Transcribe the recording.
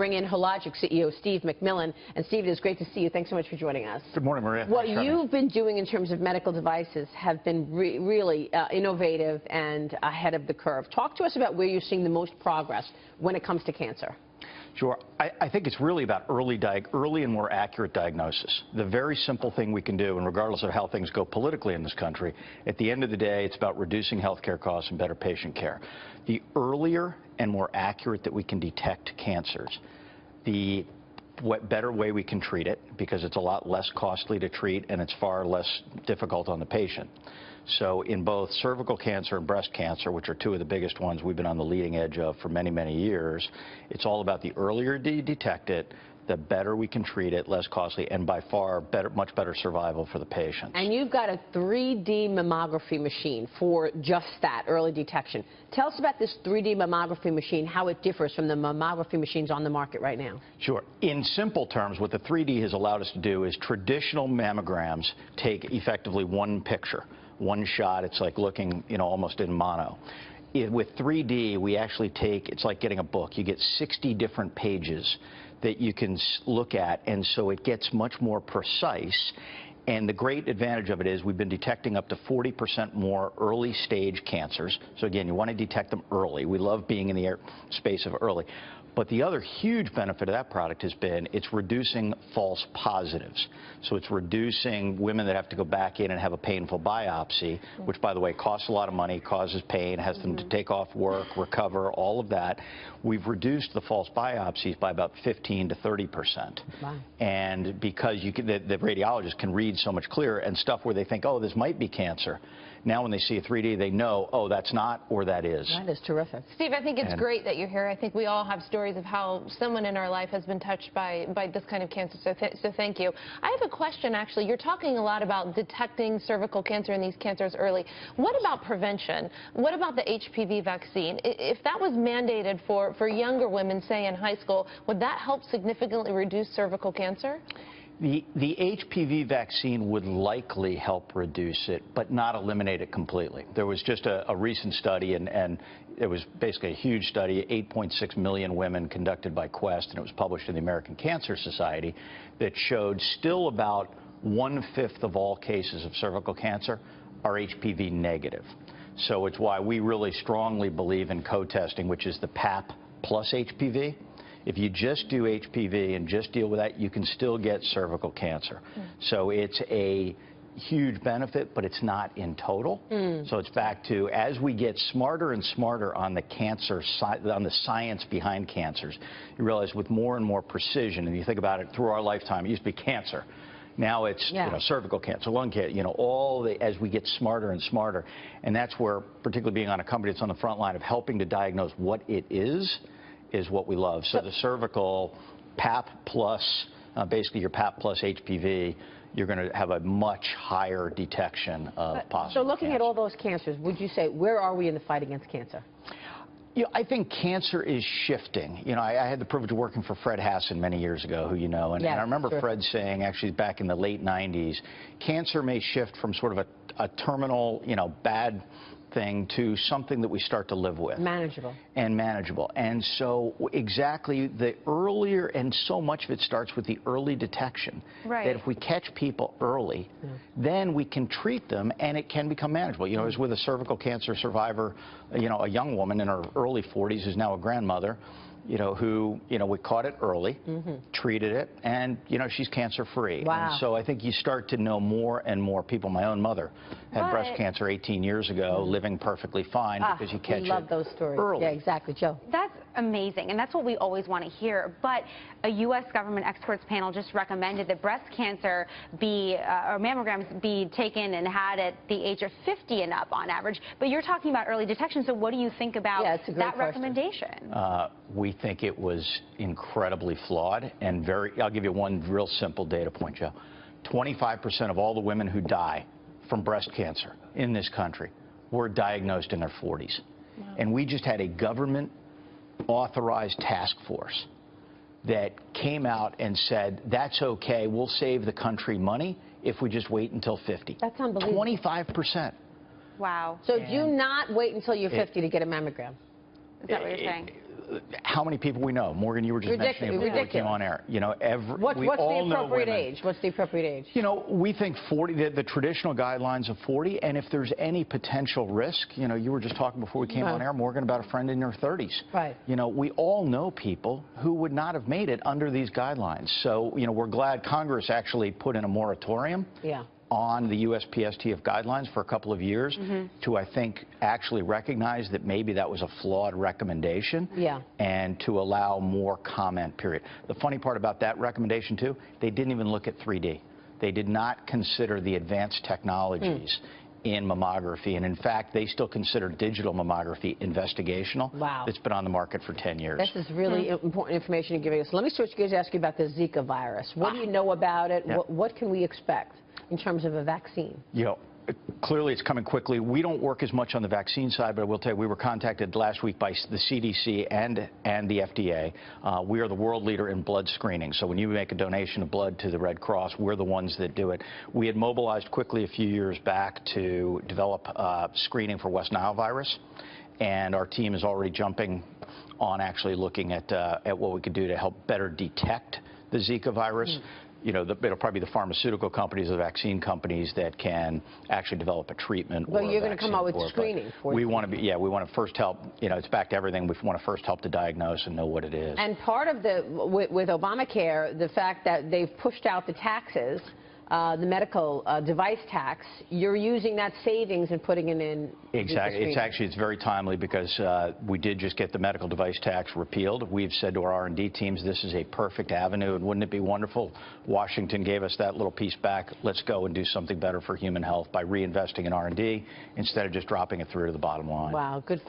bring in Hologic CEO Steve MacMillan. And Steve, it is great to see you. Thanks so much for joining us. Good morning, Maria. What you've been doing in terms of medical devices have been really innovative and ahead of the curve. Talk to us about where you're seeing the most progress when it comes to cancer. Sure. I think it's really about early and more accurate diagnosis. The very simple thing we can do, and regardless of how things go politically in this country, at the end of the day, it's about reducing healthcare costs and better patient care. The earlier and more accurate that we can detect cancers, the better way we can treat it, because it's a lot less costly to treat and it's far less difficult on the patient. So in both cervical cancer and breast cancer, which are two of the biggest ones we've been on the leading edge of for many, many years, it's all about the earlier you detect it, the better we can treat it, less costly, and by far much better survival for the patients. And you've got a 3D mammography machine for just that, early detection. Tell us about this 3D mammography machine, how it differs from the mammography machines on the market right now. Sure. In simple terms, what the 3D has allowed us to do is traditional mammograms take effectively one picture, one shot. It's like looking, almost in mono. With 3D, we actually take, it's like getting a book. You get 60 different pages that you can look at, and so it gets much more precise. And the great advantage of it is we've been detecting up to 40% more early stage cancers. So again, you want to detect them early. We love being in the space of early. But the other huge benefit of that product has been it's reducing false positives. So it's reducing women that have to go back in and have a painful biopsy, which, by the way, costs a lot of money, causes pain, has them to take off work, recover, all of that. We've reduced the false biopsies by about 15 to 30%. Wow. And because the radiologist can read so much clearer, and stuff where they think, oh, this might be cancer, now when they see a 3D, they know, oh, that's not, or that is. That is terrific. Steve, I think it's great that you're here. I think we all have stories of how someone in our life has been touched by this kind of cancer, so thank you. I have a question, actually. You're talking a lot about detecting cervical cancer and these cancers early. What about prevention? What about the HPV vaccine? If that was mandated for younger women, say in high school, would that help significantly reduce cervical cancer? The HPV vaccine would likely help reduce it, but not eliminate it completely. There was just a recent study, and it was basically a huge study, 8.6 million women conducted by Quest, and it was published in the American Cancer Society, that showed still about 1/5 of all cases of cervical cancer are HPV negative. So it's why we really strongly believe in co-testing, which is the PAP plus HPV. If you just do HPV and just deal with that, you can still get cervical cancer. So it's a huge benefit, but it's not in total. So it's back to, as we get smarter and smarter on the cancer side, on the science behind cancers, you realize with more and more precision, and you think about it through our lifetime, it used to be cancer. Now it's cervical cancer, lung cancer, as we get smarter and smarter. And that's where, particularly being on a company that's on the front line of helping to diagnose what it is what we love. So the cervical PAP plus, basically your PAP plus HPV, you're going to have a much higher detection of possible So looking at all those cancers, would you say, where are we in the fight against cancer? I think cancer is shifting. I had the privilege of working for Fred Hassan many years ago, who you know, and I remember Fred saying, actually back in the late 90s, cancer may shift from sort of a terminal, bad thing to something that we start to live with. Manageable. And manageable. And so exactly, the earlier, and so much of it starts with the early detection. Right. That if we catch people early, then we can treat them and it can become manageable. I was with a cervical cancer survivor, a young woman in her early 40s who's now a grandmother, who, we caught it early, treated it, and, she's cancer-free. Wow. And so I think you start to know more and more people. My own mother had breast cancer 18 years ago, living perfectly fine because you catch it early. We love those stories. Yeah, exactly. Joe. That's amazing, and that's what we always want to hear. But a U.S. government experts panel just recommended that breast cancer or mammograms be taken and had at the age of 50 and up on average. But you're talking about early detection, so what do you think about that recommendation? We think it was incredibly flawed and I'll give you one real simple data point, Joe. 25% of all the women who die from breast cancer in this country were diagnosed in their 40s. Wow. And we just had a government authorized task force that came out and said, that's okay, we'll save the country money if we just wait until 50. That's unbelievable. 25%. Wow. So do not wait until you're 50 to get a mammogram. Is that what you're saying? how many people we know? Morgan, you were just mentioning it before we came on air. You know, what's the appropriate age? What's the appropriate age? You know, we think 40, the traditional guidelines of 40, and if there's any potential risk, you know, you were just talking before we came on air, Morgan, about a friend in their 30s. Right. You know, we all know people who would not have made it under these guidelines. So, you know, we're glad Congress actually put in a moratorium. Yeah. On the USPSTF guidelines for a couple of years to, I think, actually recognize that maybe that was a flawed recommendation and to allow more comment period. The funny part about that recommendation, too, they didn't even look at 3D. They did not consider the advanced technologies in mammography, and in fact, they still consider digital mammography investigational. Wow. It's been on the market for 10 years. This is really important information you're giving us. Let me switch gears and ask you about the Zika virus. What do you know about it? What can we expect in terms of a vaccine? You know, clearly it's coming quickly. We don't work as much on the vaccine side, but I will tell you, we were contacted last week by the CDC and the FDA. We are the world leader in blood screening. So when you make a donation of blood to the Red Cross, we're the ones that do it. We had mobilized quickly a few years back to develop screening for West Nile virus, and our team is already jumping on actually looking at what we could do to help better detect the Zika virus. You know, it'll probably be the pharmaceutical companies, the vaccine companies that can actually develop a treatment. Well, you're going to come out with screening for we want to be, we want to first help, you know, it's back to everything. We want to first help to diagnose and know what it is. And part of with Obamacare, the fact that they've pushed out the taxes, the medical device tax, you're using that savings and putting it in. Exactly. It's very timely because we did just get the medical device tax repealed. We've said to our R&D teams, this is a perfect avenue, and wouldn't it be wonderful? Washington gave us that little piece back. Let's go and do something better for human health by reinvesting in R&D instead of just dropping it through to the bottom line. Wow, good.